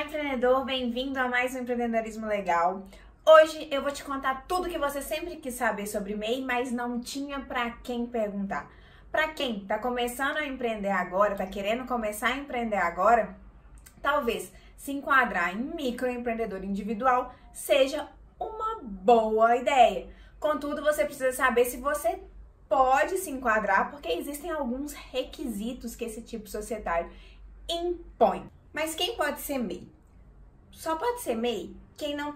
empreendedor, bem-vindo a mais um Empreendedorismo Legal. Hoje eu vou te contar tudo que você sempre quis saber sobre MEI, mas não tinha para quem perguntar. Para quem tá começando a empreender agora, tá querendo começar a empreender agora, talvez se enquadrar em microempreendedor individual seja uma boa ideia. Contudo, você precisa saber se você pode se enquadrar, porque existem alguns requisitos que esse tipo societário impõe. Mas quem pode ser MEI? Só pode ser MEI quem não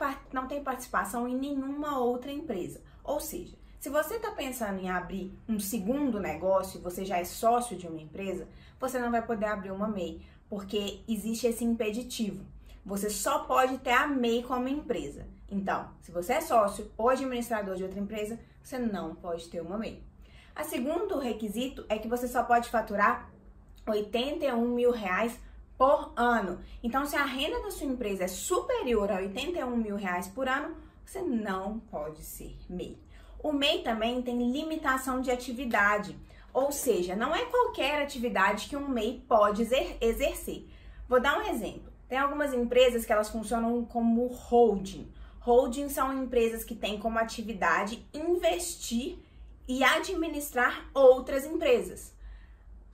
tem participação em nenhuma outra empresa. Ou seja, se você está pensando em abrir um segundo negócio, você já é sócio de uma empresa, você não vai poder abrir uma MEI, porque existe esse impeditivo. Você só pode ter a MEI como empresa. Então, se você é sócio ou administrador de outra empresa, você não pode ter uma MEI. O segundo requisito é que você só pode faturar R$81 mil por ano. Então, se a renda da sua empresa é superior a R$81 mil por ano, você não pode ser MEI. O MEI também tem limitação de atividade, ou seja, não é qualquer atividade que um MEI pode exercer. Vou dar um exemplo. Tem algumas empresas que elas funcionam como holding. Holding são empresas que têm como atividade investir e administrar outras empresas.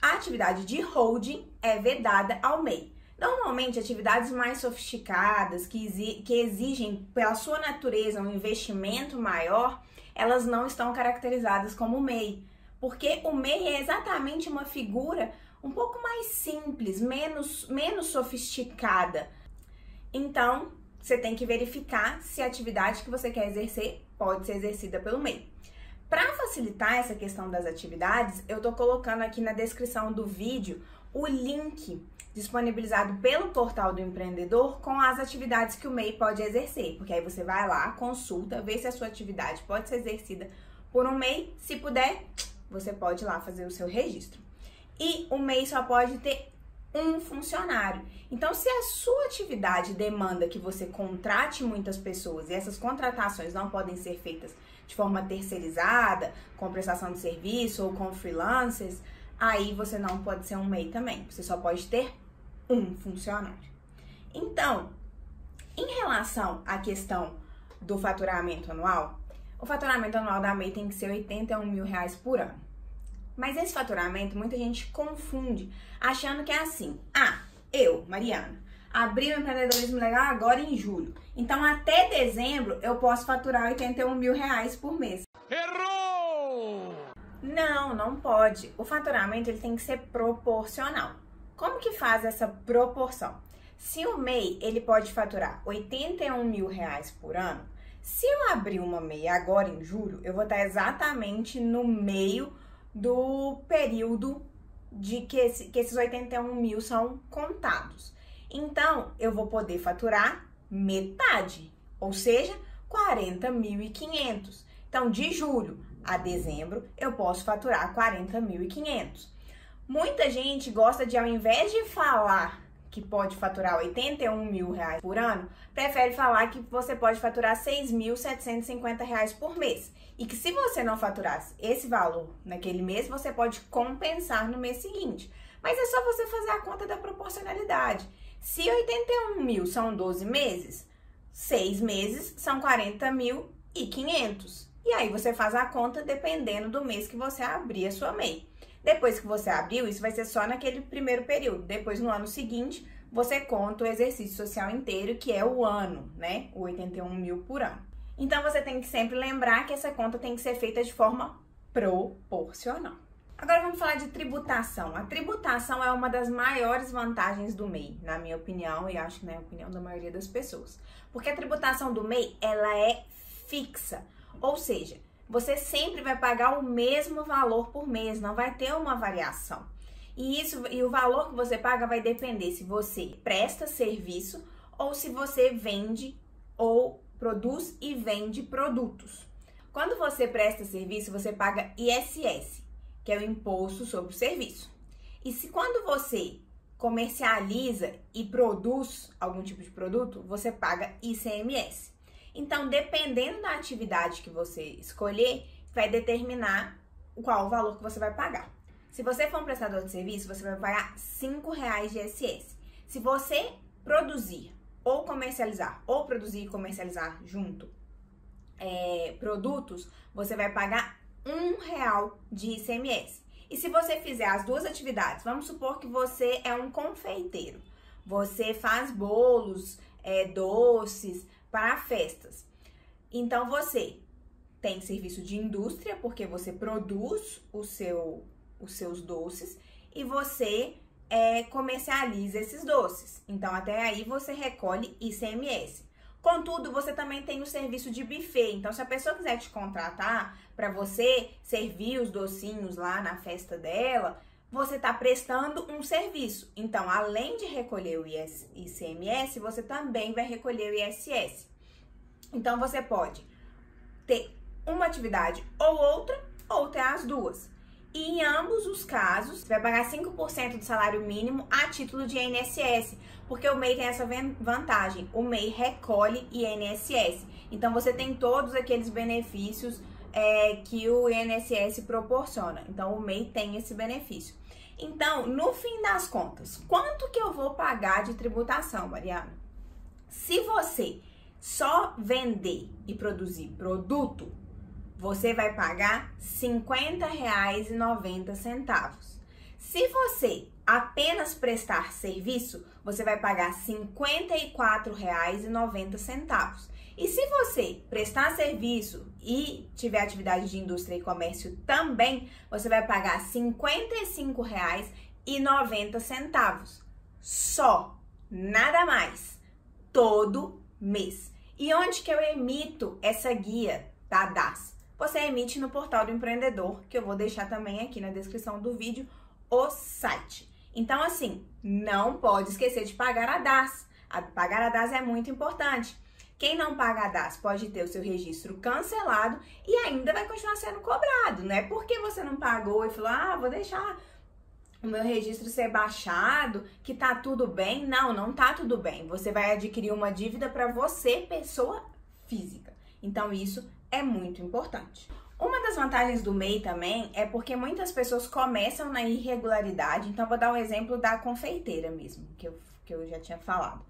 A atividade de holding é vedada ao MEI. Normalmente, atividades mais sofisticadas, que exigem, pela sua natureza, um investimento maior, elas não estão caracterizadas como MEI. Porque o MEI é exatamente uma figura um pouco mais simples, menos sofisticada. Então, você tem que verificar se a atividade que você quer exercer pode ser exercida pelo MEI. Para facilitar essa questão das atividades, eu tô colocando aqui na descrição do vídeo o link disponibilizado pelo Portal do Empreendedor com as atividades que o MEI pode exercer, porque aí você vai lá, consulta, vê se a sua atividade pode ser exercida por um MEI. Se puder, você pode ir lá fazer o seu registro. E o MEI só pode ter um funcionário. Então, se a sua atividade demanda que você contrate muitas pessoas e essas contratações não podem ser feitas de forma terceirizada, com prestação de serviço ou com freelancers, aí você não pode ser um MEI também. Você só pode ter um funcionário. Então, em relação à questão do faturamento anual, o faturamento anual da MEI tem que ser R$81 mil por ano. Mas esse faturamento, muita gente confunde, achando que é assim. Eu, Mariana, abri o Empreendedorismo Legal agora em julho. Então, até dezembro, eu posso faturar R$81 mil por mês. Errou! Não pode. O faturamento ele tem que ser proporcional. Como que faz essa proporção? Se o MEI ele pode faturar R$81 mil por ano, se eu abrir uma MEI agora em julho, eu vou estar exatamente no meio do período de que esses 81 mil são contados. Então, eu vou poder faturar metade, ou seja, 40.500. Então, de julho a dezembro, eu posso faturar 40.500. Muita gente gosta de, ao invés de falar que pode faturar R$81 mil por ano, prefere falar que você pode faturar R$6.750 por mês. E que se você não faturasse esse valor naquele mês, você pode compensar no mês seguinte. Mas é só você fazer a conta da proporcionalidade. Se 81 mil são 12 meses, 6 meses são 40.500. E aí você faz a conta dependendo do mês que você abrir a sua MEI. Depois que você abriu, isso vai ser só naquele primeiro período. Depois, no ano seguinte, você conta o exercício social inteiro, que é o ano, né? O 81 mil por ano. Então, você tem que sempre lembrar que essa conta tem que ser feita de forma proporcional. Agora, vamos falar de tributação. A tributação é uma das maiores vantagens do MEI, na minha opinião, e acho que na opinião da maioria das pessoas. Porque a tributação do MEI, ela é fixa. Ou seja, você sempre vai pagar o mesmo valor por mês, não vai ter uma variação. E o valor que você paga vai depender se você presta serviço ou se você vende ou produz e vende produtos. Quando você presta serviço, você paga ISS, que é o Imposto sobre o Serviço. E se quando você comercializa e produz algum tipo de produto, você paga ICMS. Então, dependendo da atividade que você escolher, vai determinar qual o valor que você vai pagar. Se você for um prestador de serviço, você vai pagar R$5 de ISS. Se você produzir ou comercializar, ou produzir e comercializar junto produtos, você vai pagar R$1 de ICMS. E se você fizer as duas atividades, vamos supor que você é um confeiteiro, você faz bolos, doces para festas. Então você tem serviço de indústria, porque você produz os seus doces e você comercializa esses doces. Então até aí você recolhe ICMS. Contudo, você também tem o serviço de buffet. Então, se a pessoa quiser te contratar para você servir os docinhos lá na festa dela, você está prestando um serviço. Então, além de recolher o ICMS, você também vai recolher o ISS. Então, você pode ter uma atividade ou ter as duas. E em ambos os casos, você vai pagar 5% do salário mínimo a título de INSS, porque o MEI tem essa vantagem, o MEI recolhe INSS. Então, você tem todos aqueles benefícios que o INSS proporciona. Então, o MEI tem esse benefício. Então, no fim das contas, quanto que eu vou pagar de tributação, Mariana? Se você só vender e produzir produto, você vai pagar R$ 50,90. Se você apenas prestar serviço, você vai pagar R$ 54,90. E se você prestar serviço e tiver atividade de indústria e comércio também, você vai pagar R$ 55,90. Só, nada mais, todo mês. E onde que eu emito essa guia da DAS? Você emite no Portal do Empreendedor, que eu vou deixar também aqui na descrição do vídeo, o site. Então, assim, não pode esquecer de pagar a DAS. Pagar a DAS é muito importante. Quem não paga a DAS pode ter o seu registro cancelado e ainda vai continuar sendo cobrado. Não é porque você não pagou e falou, vou deixar o meu registro ser baixado, que tá tudo bem. Não, não tá tudo bem. Você vai adquirir uma dívida para você, pessoa física. Então, isso é muito importante. Uma das vantagens do MEI também é porque muitas pessoas começam na irregularidade. Então, vou dar um exemplo da confeiteira mesmo, que eu já tinha falado.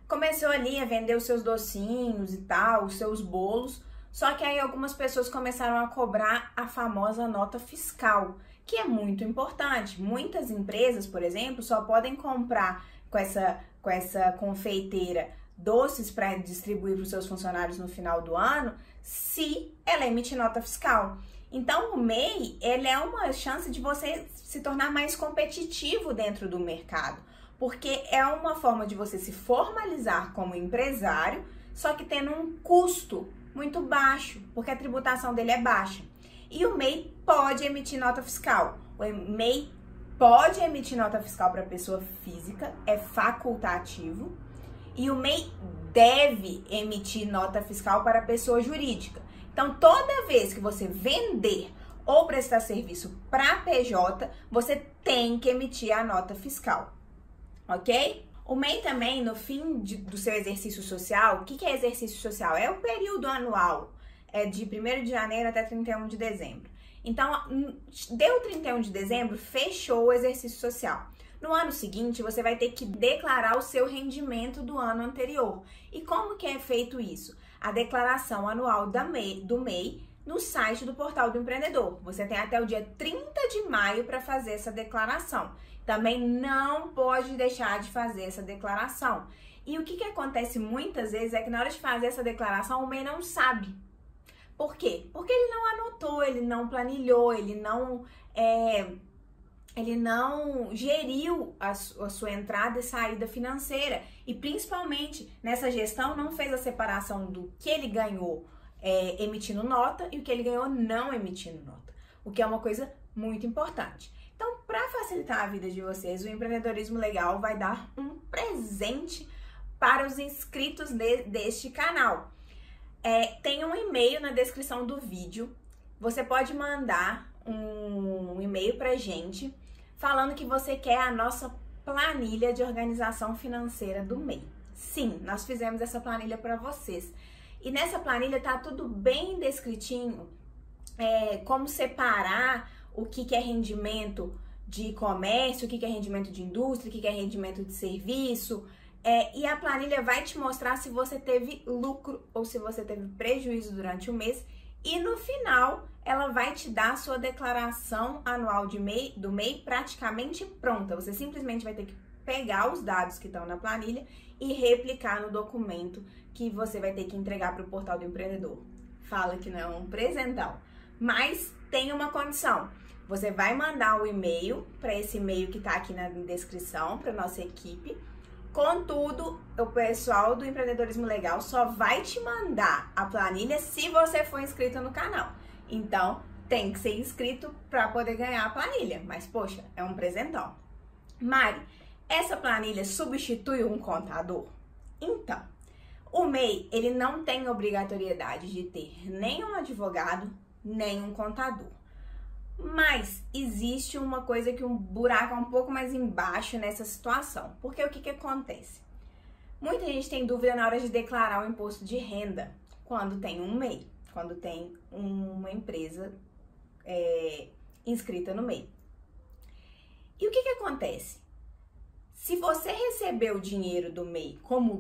Começou ali a vender os seus docinhos e tal, os seus bolos, só que aí algumas pessoas começaram a cobrar a famosa nota fiscal, que é muito importante. Muitas empresas, por exemplo, só podem comprar com essa confeiteira doces para distribuir para os seus funcionários no final do ano, se ela emitir nota fiscal. Então, o MEI, ele é uma chance de você se tornar mais competitivo dentro do mercado, porque é uma forma de você se formalizar como empresário, só que tendo um custo muito baixo, porque a tributação dele é baixa. E o MEI pode emitir nota fiscal. O MEI pode emitir nota fiscal para pessoa física, é facultativo. E o MEI deve emitir nota fiscal para pessoa jurídica. Então, toda vez que você vender ou prestar serviço para PJ, você tem que emitir a nota fiscal, ok? O MEI também, no fim do seu exercício social, o que é exercício social? É o período anual, de 1º de janeiro até 31 de dezembro. Então, deu 31 de dezembro, fechou o exercício social. No ano seguinte, você vai ter que declarar o seu rendimento do ano anterior. E como que é feito isso? A declaração anual do MEI no site do Portal do Empreendedor. Você tem até o dia 30 de maio para fazer essa declaração. Também não pode deixar de fazer essa declaração. E o que acontece muitas vezes é que na hora de fazer essa declaração, o MEI não sabe. Por quê? Porque ele não anotou, ele não planilhou, ele não geriu a sua entrada e saída financeira. E principalmente nessa gestão não fez a separação do que ele ganhou emitindo nota e o que ele ganhou não emitindo nota. O que é uma coisa muito importante. Então, para facilitar a vida de vocês, o Empreendedorismo Legal vai dar um presente para os inscritos deste canal. Tem um e-mail na descrição do vídeo. Você pode mandar um e-mail pra gente falando que você quer a nossa planilha de organização financeira do MEI. Sim, nós fizemos essa planilha para vocês. E nessa planilha tá tudo bem descritinho, como separar o que é rendimento de comércio, o que é rendimento de indústria, o que é rendimento de serviço, E a planilha vai te mostrar se você teve lucro ou se você teve prejuízo durante o mês. E no final, ela vai te dar a sua declaração anual do MEI praticamente pronta. Você simplesmente vai ter que pegar os dados que estão na planilha e replicar no documento que você vai ter que entregar para o Portal do Empreendedor. Fala que não é um presentão, mas tem uma condição. Você vai mandar um e-mail para esse e-mail que está aqui na descrição para nossa equipe. Contudo, o pessoal do Empreendedorismo Legal só vai te mandar a planilha se você for inscrito no canal. Então, tem que ser inscrito para poder ganhar a planilha. Mas, poxa, é um presentão. Mari, essa planilha substitui um contador? Então, o MEI, ele não tem obrigatoriedade de ter nem um advogado, nem um contador. Mas existe uma coisa que um buraco é um pouco mais embaixo nessa situação. Porque o que acontece? Muita gente tem dúvida na hora de declarar o imposto de renda quando tem um MEI, quando tem uma empresa inscrita no MEI. E o que acontece? Se você receber o dinheiro do MEI como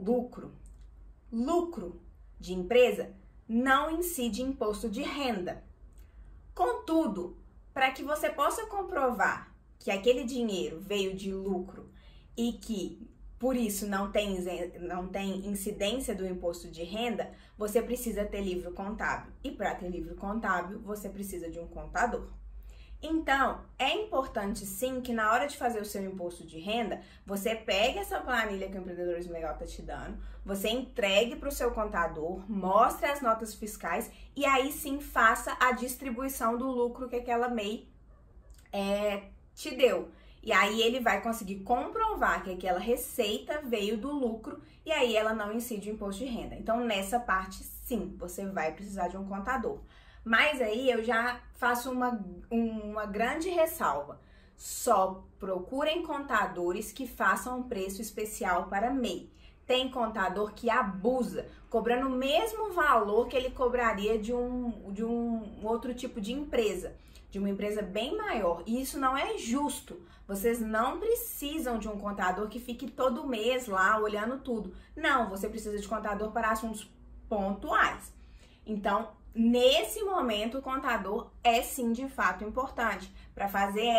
lucro de empresa, não incide imposto de renda. Contudo, para que você possa comprovar que aquele dinheiro veio de lucro e que, por isso, não tem incidência do imposto de renda, você precisa ter livro contábil. E para ter livro contábil, você precisa de um contador. Então, é importante sim que na hora de fazer o seu imposto de renda, você pegue essa planilha que o Empreendedorismo Legal está te dando, você entregue para o seu contador, mostre as notas fiscais e aí sim faça a distribuição do lucro que aquela MEI te deu. E aí ele vai conseguir comprovar que aquela receita veio do lucro e aí ela não incide o imposto de renda. Então, nessa parte, sim, você vai precisar de um contador. Mas aí eu já faço uma grande ressalva. Só procurem contadores que façam um preço especial para MEI. Tem contador que abusa, cobrando o mesmo valor que ele cobraria de um outro tipo de empresa, de uma empresa bem maior. E isso não é justo. Vocês não precisam de um contador que fique todo mês lá olhando tudo. Não, você precisa de contador para assuntos pontuais. Então, nesse momento, o contador é sim, de fato, importante para fazer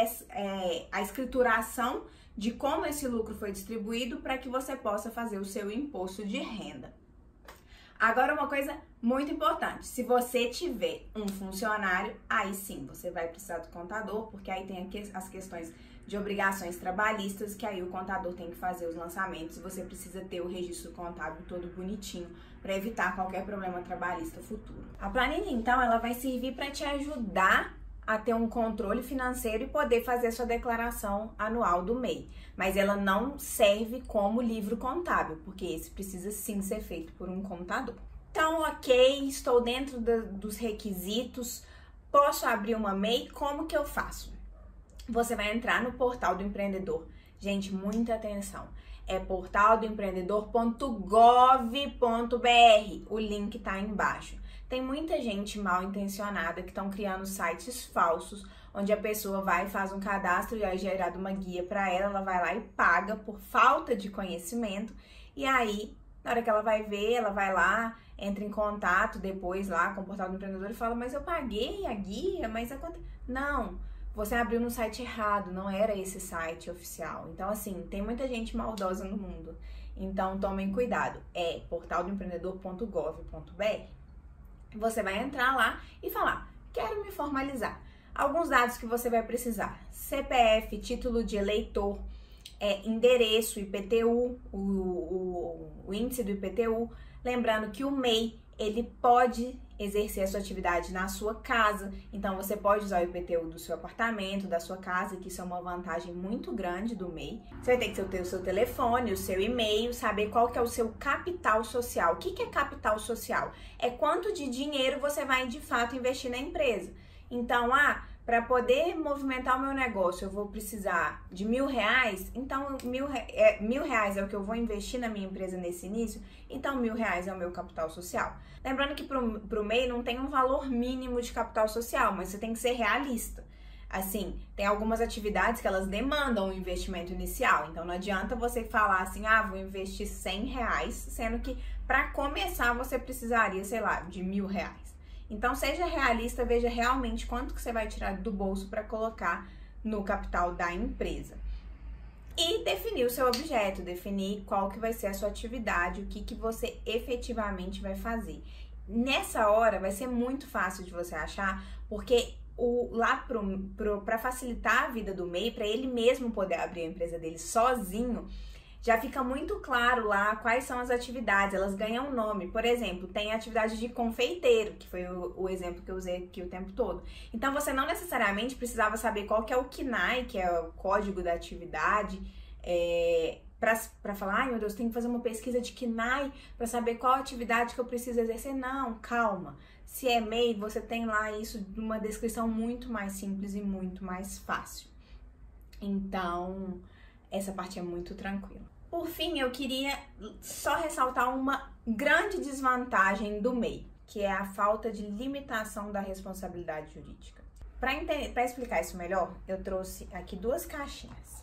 a escrituração de como esse lucro foi distribuído para que você possa fazer o seu imposto de renda. Agora, uma coisa muito importante, se você tiver um funcionário, aí sim, você vai precisar do contador, porque aí tem as questões de obrigações trabalhistas, que aí o contador tem que fazer os lançamentos e você precisa ter o registro contábil todo bonitinho para evitar qualquer problema trabalhista futuro. A planilha, então, ela vai servir para te ajudar a ter um controle financeiro e poder fazer a sua declaração anual do MEI. Mas ela não serve como livro contábil, porque esse precisa sim ser feito por um contador. Então, ok, estou dentro dos requisitos, posso abrir uma MEI, como que eu faço? Você vai entrar no Portal do Empreendedor. Gente, muita atenção. É portaldoempreendedor.gov.br. O link tá aí embaixo. Tem muita gente mal intencionada que estão criando sites falsos, onde a pessoa vai e faz um cadastro e é gerado uma guia para ela, ela vai lá e paga por falta de conhecimento. E aí, na hora que ela vai ver, ela vai lá, entra em contato depois lá com o Portal do Empreendedor e fala, mas eu paguei a guia, mas a conta... Não, você abriu no site errado, não era esse site oficial. Então, assim, tem muita gente maldosa no mundo. Então, tomem cuidado. É portaldoempreendedor.gov.br. Você vai entrar lá e falar, quero me formalizar. Alguns dados que você vai precisar, CPF, título de eleitor, endereço, IPTU, o índice do IPTU. Lembrando que o MEI, ele pode exercer a sua atividade na sua casa, então você pode usar o IPTU do seu apartamento, da sua casa, que isso é uma vantagem muito grande do MEI. Você vai ter que ter o seu telefone, o seu e-mail, saber qual que é o seu capital social. O que é capital social? É quanto de dinheiro você vai de fato investir na empresa. Então, para poder movimentar o meu negócio, eu vou precisar de R$1.000, então R$1.000 é o que eu vou investir na minha empresa nesse início, então R$1.000 é o meu capital social. Lembrando que para o MEI não tem um valor mínimo de capital social, mas você tem que ser realista. Assim, tem algumas atividades que elas demandam um investimento inicial. Então, não adianta você falar assim, vou investir R$100, sendo que para começar você precisaria, sei lá, de R$1.000. Então, seja realista, veja realmente quanto que você vai tirar do bolso para colocar no capital da empresa. E definir o seu objeto, definir qual que vai ser a sua atividade, o que você efetivamente vai fazer. Nessa hora vai ser muito fácil de você achar, porque para facilitar a vida do MEI, para ele mesmo poder abrir a empresa dele sozinho, já fica muito claro lá quais são as atividades, elas ganham um nome. Por exemplo, tem a atividade de confeiteiro, que foi o exemplo que eu usei aqui o tempo todo. Então, você não necessariamente precisava saber qual que é o CNAE, que é o código da atividade, para falar, ai meu Deus, tem que fazer uma pesquisa de CNAE para saber qual atividade que eu preciso exercer. Não, calma. Se é MEI, você tem lá isso numa descrição muito mais simples e muito mais fácil. Então, essa parte é muito tranquila. Por fim, eu queria só ressaltar uma grande desvantagem do MEI, que é a falta de limitação da responsabilidade jurídica. Para explicar isso melhor, eu trouxe aqui 2 caixinhas.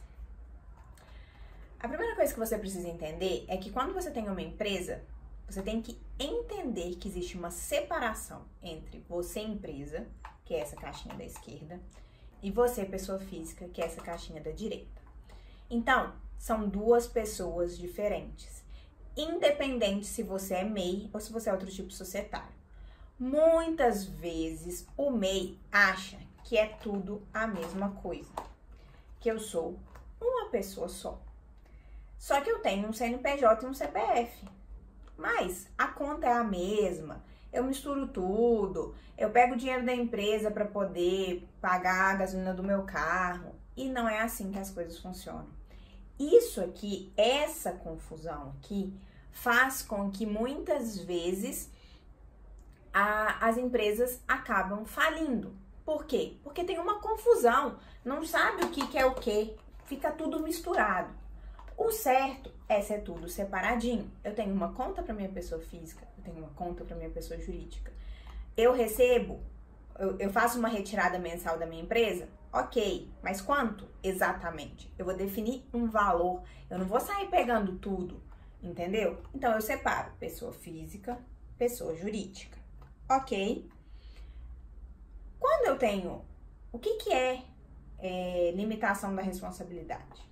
A primeira coisa que você precisa entender é que quando você tem uma empresa, você tem que entender que existe uma separação entre você, empresa, que é essa caixinha da esquerda, e você, pessoa física, que é essa caixinha da direita. Então, são 2 pessoas diferentes, independente se você é MEI ou se você é outro tipo societário. Muitas vezes o MEI acha que é tudo a mesma coisa, que eu sou uma pessoa só. Só que eu tenho um CNPJ e um CPF, mas a conta é a mesma, eu misturo tudo, eu pego o dinheiro da empresa para poder pagar a gasolina do meu carro, e não é assim que as coisas funcionam. Isso aqui, essa confusão aqui, faz com que muitas vezes as empresas acabam falindo. Por quê? Porque tem uma confusão, não sabe o que é o que, fica tudo misturado. O certo é ser tudo separadinho. Eu tenho uma conta para minha pessoa física, eu tenho uma conta para minha pessoa jurídica. Eu recebo, eu faço uma retirada mensal da minha empresa. Ok, mas quanto exatamente? Eu vou definir um valor, eu não vou sair pegando tudo, entendeu? Então, eu separo pessoa física, pessoa jurídica, ok? Quando eu tenho, o que é limitação da responsabilidade?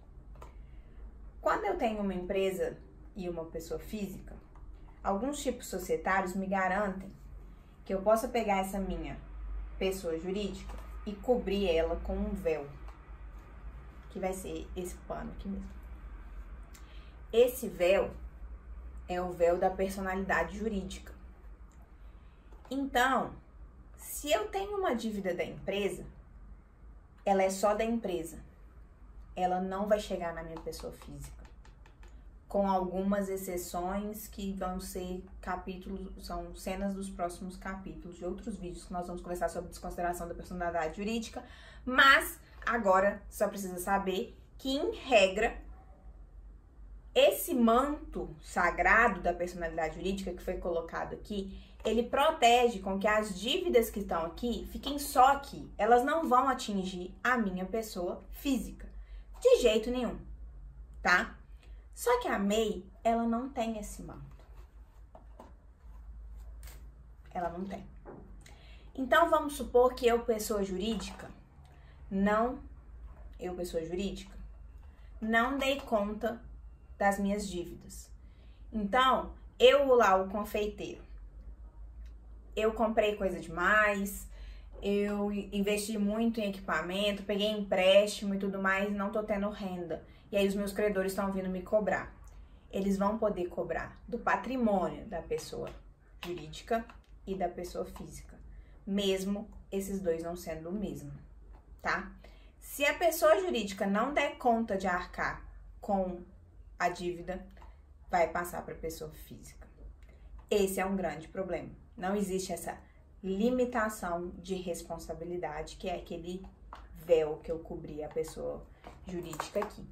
Quando eu tenho uma empresa e uma pessoa física, alguns tipos societários me garantem que eu possa pegar essa minha pessoa jurídica e cobrir ela com um véu, que vai ser esse pano aqui mesmo. Esse véu é o véu da personalidade jurídica. Então, se eu tenho uma dívida da empresa, ela é só da empresa. Ela não vai chegar na minha pessoa física. Com algumas exceções que vão ser capítulos, são cenas dos próximos capítulos de outros vídeos que nós vamos conversar sobre desconsideração da personalidade jurídica, mas agora só precisa saber que, em regra, esse manto sagrado da personalidade jurídica que foi colocado aqui, ele protege com que as dívidas que estão aqui fiquem só aqui. Elas não vão atingir a minha pessoa física, de jeito nenhum, tá? Só que a MEI, ela não tem esse manto. Ela não tem. Então, vamos supor que eu, pessoa jurídica, não dei conta das minhas dívidas. Então, eu lá, o confeiteiro, eu comprei coisa demais, eu investi muito em equipamento, peguei empréstimo e tudo mais, não tô tendo renda. E aí os meus credores estão vindo me cobrar. Eles vão poder cobrar do patrimônio da pessoa jurídica e da pessoa física, mesmo esses dois não sendo o mesmo, tá? Se a pessoa jurídica não der conta de arcar com a dívida, vai passar para a pessoa física. Esse é um grande problema. Não existe essa limitação de responsabilidade, que é aquele véu que eu cobri a pessoa jurídica aqui.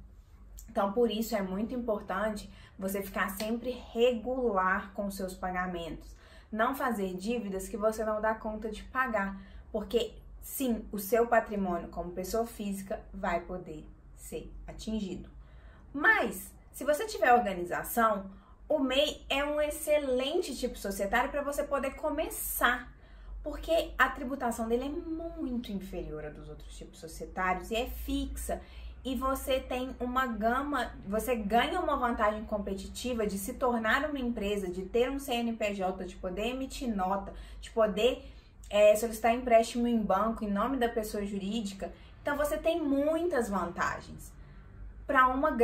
Então, por isso é muito importante você ficar sempre regular com seus pagamentos. Não fazer dívidas que você não dá conta de pagar, porque sim, o seu patrimônio como pessoa física vai poder ser atingido. Mas, se você tiver organização, o MEI é um excelente tipo societário para você poder começar, porque a tributação dele é muito inferior à dos outros tipos societários e é fixa. E você tem uma gama, você ganha uma vantagem competitiva de se tornar uma empresa, de ter um CNPJ, de poder emitir nota, de poder solicitar empréstimo em banco em nome da pessoa jurídica. Então você tem muitas vantagens para uma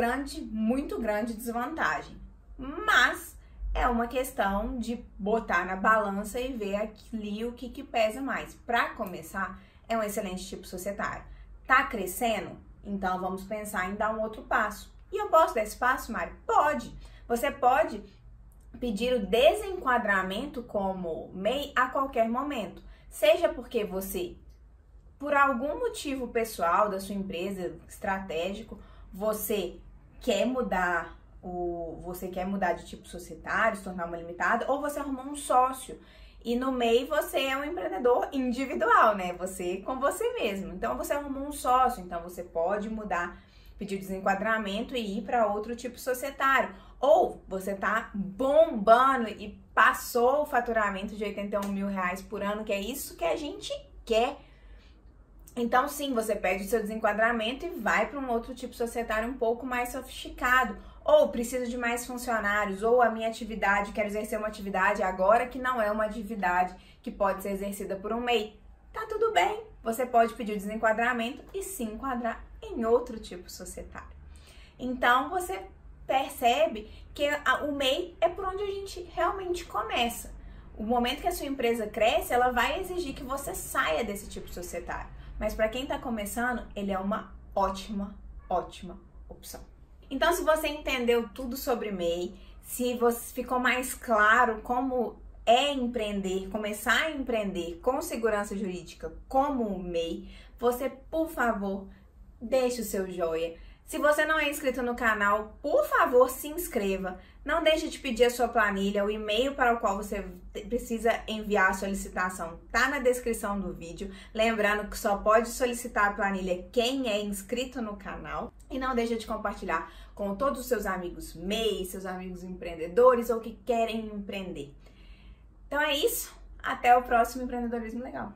muito grande desvantagem. Mas é uma questão de botar na balança e ver ali o que pesa mais. Para começar, é um excelente tipo societário. Tá crescendo? Então, vamos pensar em dar um outro passo. E eu posso dar esse passo, Mari? Pode. Você pode pedir o desenquadramento como MEI a qualquer momento. Seja porque você, por algum motivo pessoal da sua empresa, estratégico, você quer mudar de tipo societário, se tornar uma limitada, ou você arrumou um sócio. E no MEI você é um empreendedor individual, né? Você com você mesmo. Então você arrumou um sócio, então você pode mudar, pedir desenquadramento e ir para outro tipo societário. Ou você tá bombando e passou o faturamento de R$81 mil por ano, que é isso que a gente quer. Então sim, você pede o seu desenquadramento e vai para um outro tipo societário um pouco mais sofisticado. Ou preciso de mais funcionários, ou a minha atividade, quero exercer uma atividade agora que não é uma atividade que pode ser exercida por um MEI. Tá tudo bem, você pode pedir o desenquadramento e se enquadrar em outro tipo societário. Então você percebe que o MEI é por onde a gente realmente começa. O momento que a sua empresa cresce, ela vai exigir que você saia desse tipo societário. Mas para quem está começando, ele é uma ótima opção. Então, se você entendeu tudo sobre MEI, se você ficou mais claro como é empreender, começar a empreender com segurança jurídica como MEI, você, por favor, deixe o seu joia. Se você não é inscrito no canal, por favor, se inscreva. Não deixe de pedir a sua planilha, o e-mail para o qual você precisa enviar a solicitação tá na descrição do vídeo. Lembrando que só pode solicitar a planilha quem é inscrito no canal. E não deixe de compartilhar com todos os seus amigos MEI, seus amigos empreendedores ou que querem empreender. Então é isso. Até o próximo Empreendedorismo Legal.